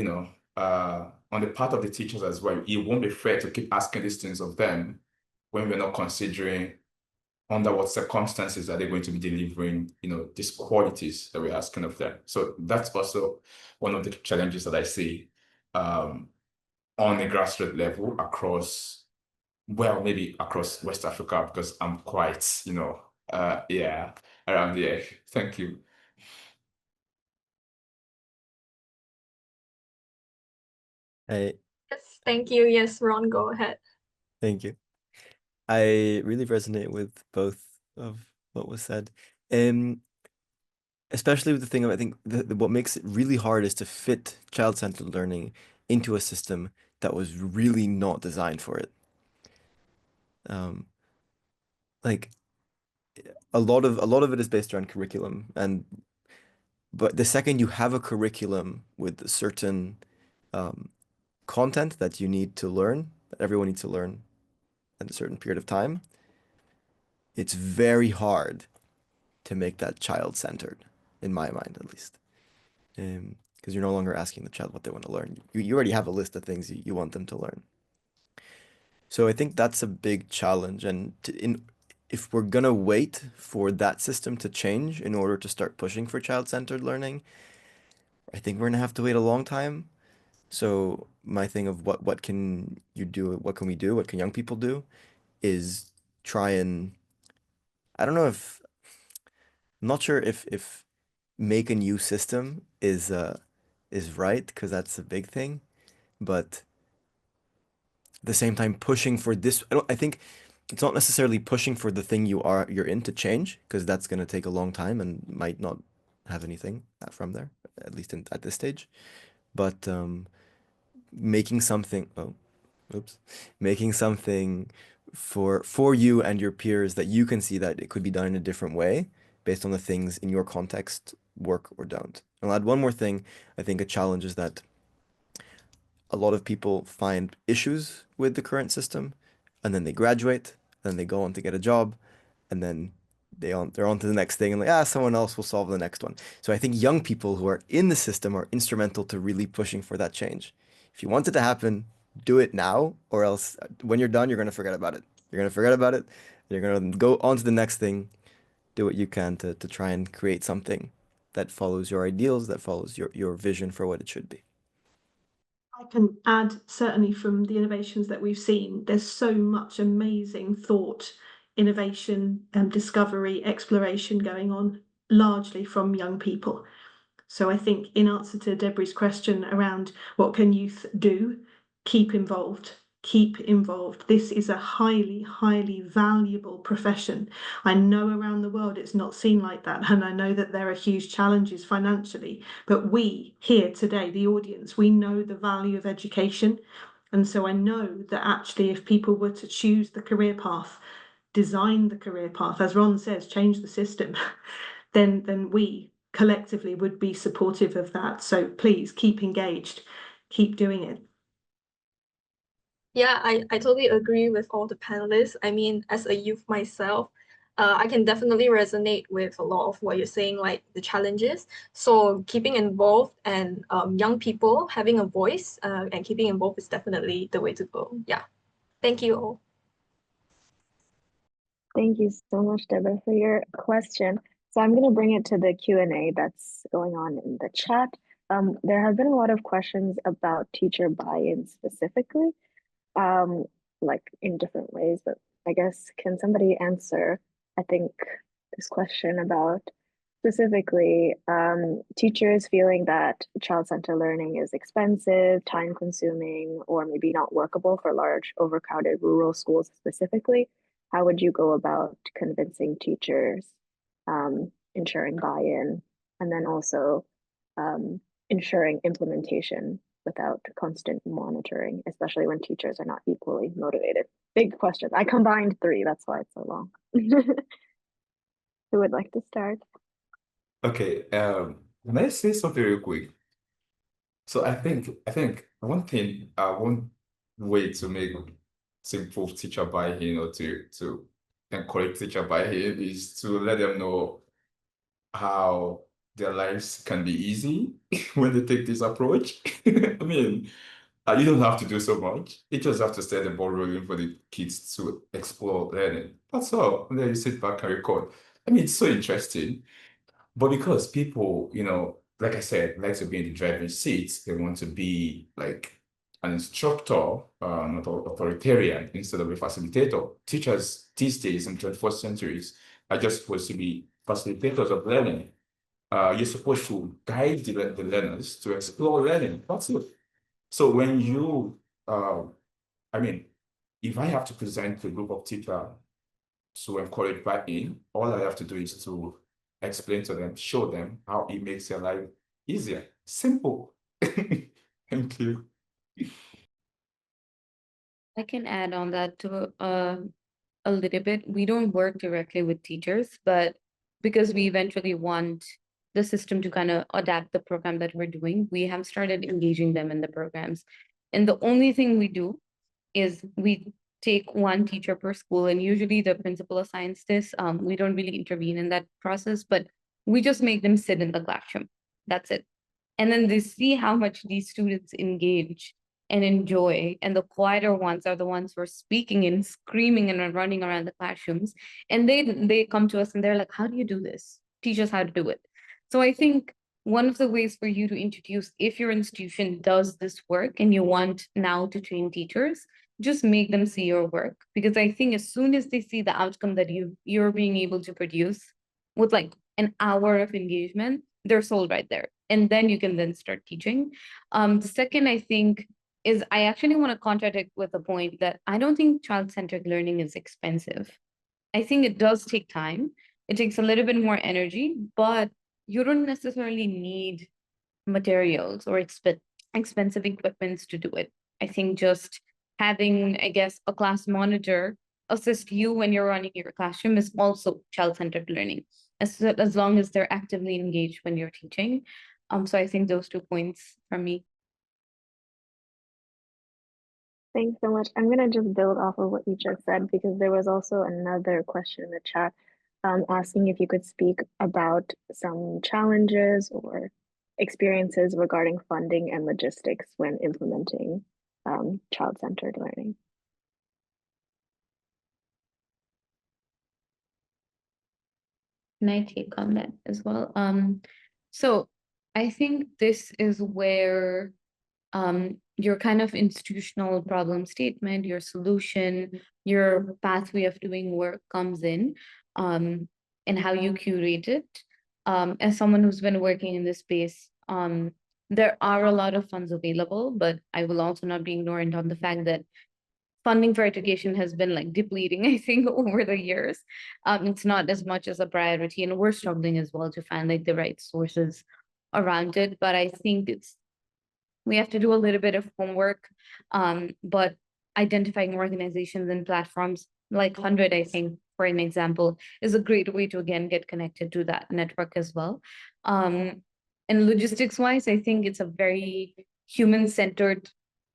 on the part of the teachers as well, it won't be fair to keep asking these things of them when we're not considering under what circumstances are they going to be delivering, these qualities that we're asking of them. So that's also one of the challenges that I see on the grassroots level across, well, maybe across West Africa, because I'm quite, around here. Thank you. I Yes, thank you. Yes, Ron, go ahead. Thank you. I really resonate with both of what was said. Especially with the thing of, I think what makes it really hard is to fit child-centered learning into a system that was really not designed for it. Like a lot of it is based around curriculum, but the second you have a curriculum with a certain content that you need to learn, that everyone needs to learn at a certain period of time, it's very hard to make that child-centered, in my mind at least. Because you're no longer asking the child what they want to learn. You already have a list of things you want them to learn. So I think that's a big challenge. And if we're going to wait for that system to change in order to start pushing for child-centered learning, I think we're going to have to wait a long time. So my thing of what can you do, what can we do, what can young people do, is try and, I don't know if, I'm not sure if make a new system is right, because that's a big thing, but at the same time pushing for this, I think it's not necessarily pushing for the thing you're in to change, because that's going to take a long time and might not have anything from there, at least at this stage. But making something, making something for you and your peers that you can see that it could be done in a different way based on the things in your context work or don't. And I'll add one more thing. I think a challenge is that a lot of people find issues with the current system, and then they graduate, then they go on to get a job, and then they're on to the next thing, and like, someone else will solve the next one. So I think young people who are in the system are instrumental to really pushing for that change. If you want it to happen, do it now, or else when you're done, you're going to forget about it. You're going to forget about it. You're going to go on to the next thing, do what you can to try and create something that follows your ideals, that follows your vision for what it should be. I can add, certainly from the innovations that we've seen, there's so much amazing thought, innovation, discovery, exploration going on, largely from young people. So I think in answer to Deborah's question around what can youth do, keep involved. Keep involved. This is a highly, highly valuable profession. I know around the world it's not seen like that, and I know that there are huge challenges financially, but we here today, the audience, we know the value of education. And so I know that actually if people were to choose the career path, design the career path, as Ron says, change the system, then we collectively would be supportive of that. So please keep engaged, keep doing it. Yeah, I totally agree with all the panelists. I mean, as a youth myself, I can definitely resonate with a lot of what you're saying, like the challenges. So keeping involved and young people having a voice and keeping involved is definitely the way to go. Yeah. Thank you all. Thank you so much, Deborah, for your question. So I'm going to bring it to the Q&A that's going on in the chat. There have been a lot of questions about teacher buy-in specifically, like in different ways, but I guess can somebody answer, I think, this question about specifically teachers feeling that child-centered learning is expensive, time-consuming, or maybe not workable for large, overcrowded rural schools specifically? How would you go about convincing teachers, ensuring buy-in, and then also ensuring implementation without constant monitoring, especially when teachers are not equally motivated? Big questions. I combined three, that's why it's so long. Who would like to start? Okay, can I say something real quick? So I think one way to make simple teacher buy-in or to encourage teacher buy-in is to let them know how their lives can be easy when they take this approach. I mean, you don't have to do so much. You just have to set the ball rolling for the kids to explore learning. That's all. And then you sit back and record. I mean, it's so interesting. But because people, like I said, like to be in the driving seat, they want to be like an instructor, not authoritarian, instead of a facilitator. Teachers these days in 21st centuries are just supposed to be facilitators of learning. You're supposed to guide the learners to explore learning. That's it. So when I mean, if I have to present to a group of teachers to encourage buy-in, all I have to do is to explain to them, show them how it makes their life easier. Simple. Thank you. I can add on that to a little bit. We don't work directly with teachers, but because we eventually want the system to kind of adapt the program that we're doing, we have started engaging them in the programs. And the only thing we do is we take one teacher per school, and usually the principal assigns this. We don't really intervene in that process, but we just make them sit in the classroom. That's it. And then they see how much these students engage and enjoy. And the quieter ones are the ones who are speaking and screaming and are running around the classrooms. And they come to us and they're like, how do you do this? Teach us how to do it. So I think one of the ways for you to introduce, if your institution does this work and you want now to train teachers, just make them see your work. Because I think as soon as they see the outcome that you're being able to produce with like an hour of engagement, they're sold right there. And then you can then start teaching. The second, I think, is I actually want to contradict with the point that I don't think child-centered learning is expensive. I think it does take time. It takes a little bit more energy, but you don't necessarily need materials or expensive equipments to do it. I think just having, I guess, a class monitor assist you when you're running your classroom is also child-centered learning, as long as they're actively engaged when you're teaching. So I think those 2 points from me. Thanks so much. I'm going to just build off of what you just said, because there was also another question in the chat asking if you could speak about some challenges or experiences regarding funding and logistics when implementing child-centered learning. Can I take on that as well? So I think this is where your kind of institutional problem statement, your solution, your pathway of doing work comes in, and how you curate it. As someone who's been working in this space there are a lot of funds available, but I will also not be ignorant on the fact that funding for education has been like depleting, I think, over the years. It's not as much as a priority, and we're struggling as well to find like the right sources around it. But I think we have to do a little bit of homework. But identifying organizations and platforms like HundrED, I think, for an example, is a great way to again get connected to that network as well. And logistics wise, I think it's a very human-centered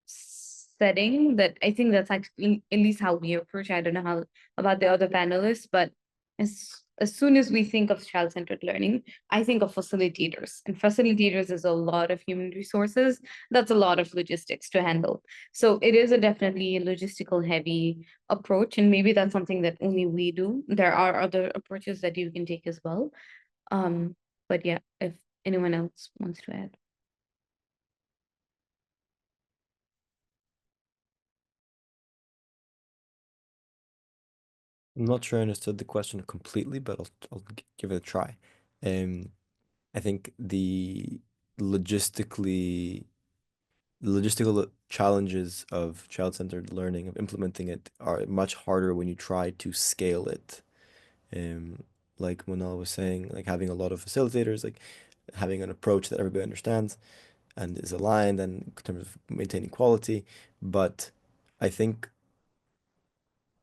setting that I think that's actually at least how we approach. I don't know how about the other panelists, but as soon as we think of child-centered learning, I think of facilitators, and facilitators is a lot of human resources. That's a lot of logistics to handle. So it is a definitely a logistical heavy approach, and maybe that's something that only we do. There are other approaches that you can take as well. But yeah, if anyone else wants to add. I'm not sure I understood the question completely, but I'll give it a try. I think the logistical challenges of child-centered learning, of implementing it, are much harder when you try to scale it. Like Monal was saying, like having a lot of facilitators, like having an approach that everybody understands and is aligned and in terms of maintaining quality. But I think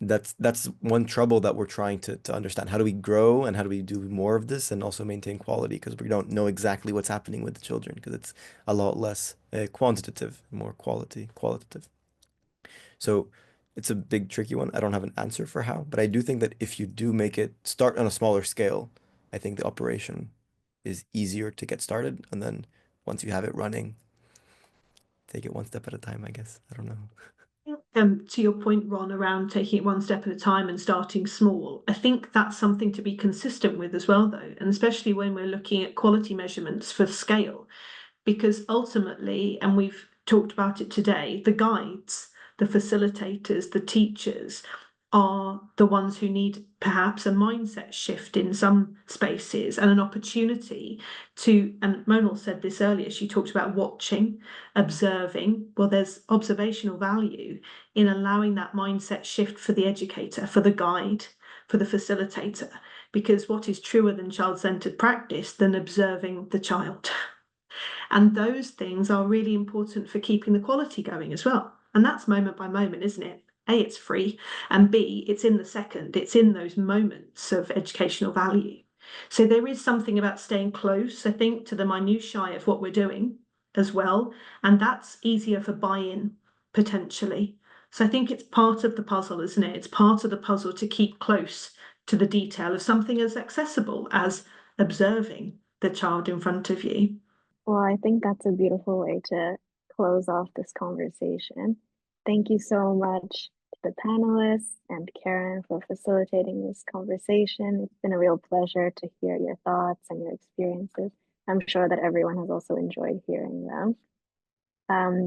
that's one trouble that we're trying to understand. How do we grow and how do we do more of this and also maintain quality? Because we don't know exactly what's happening with the children, because it's a lot less quantitative, more qualitative. So it's a big tricky one. I don't have an answer for how, but I do think that if you do make it start on a smaller scale, I think the operation is easier to get started. And then once you have it running, take it one step at a time, I guess. I don't know. To your point, Ron, around taking it one step at a time and starting small, I think that's something to be consistent with as well, though, and especially when we're looking at quality measurements for scale, because ultimately, and we've talked about it today, the guides, the facilitators, the teachers are the ones who need perhaps a mindset shift in some spaces and an opportunity to, and Monal said this earlier, she talked about watching, observing. Well, there's observational value in allowing that mindset shift for the educator, for the guide, for the facilitator, because what is truer than child-centered practice than observing the child? And those things are really important for keeping the quality going as well. And that's moment by moment, isn't it? A, it's free, and B, it's in the second. It's in those moments of educational value. So there is something about staying close, I think, to the minutiae of what we're doing as well. And that's easier for buy-in, potentially. So I think it's part of the puzzle, isn't it? It's part of the puzzle to keep close to the detail of something as accessible as observing the child in front of you. Well, I think that's a beautiful way to close off this conversation. Thank you so much to the panelists and Karen for facilitating this conversation. It's been a real pleasure to hear your thoughts and your experiences. I'm sure that everyone has also enjoyed hearing them.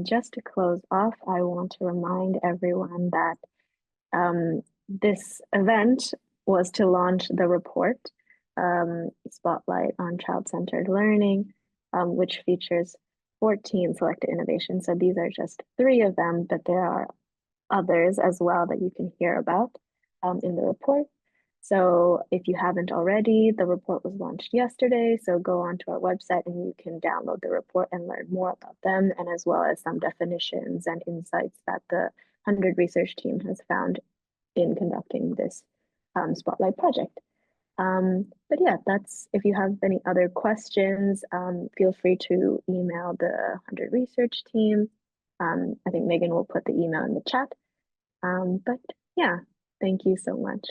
Just to close off, I want to remind everyone that this event was to launch the report, Spotlight on Child-Centered Learning, which features 14 selected innovations. So these are just 3 of them, but there are others as well that you can hear about in the report. So if you haven't already, the report was launched yesterday. So go onto our website and you can download the report and learn more about them, and as well as some definitions and insights that the HundrED research team has found in conducting this Spotlight project. But yeah, that's, if you have any other questions, feel free to email the HundrED research team. I think Megan will put the email in the chat. But yeah, thank you so much.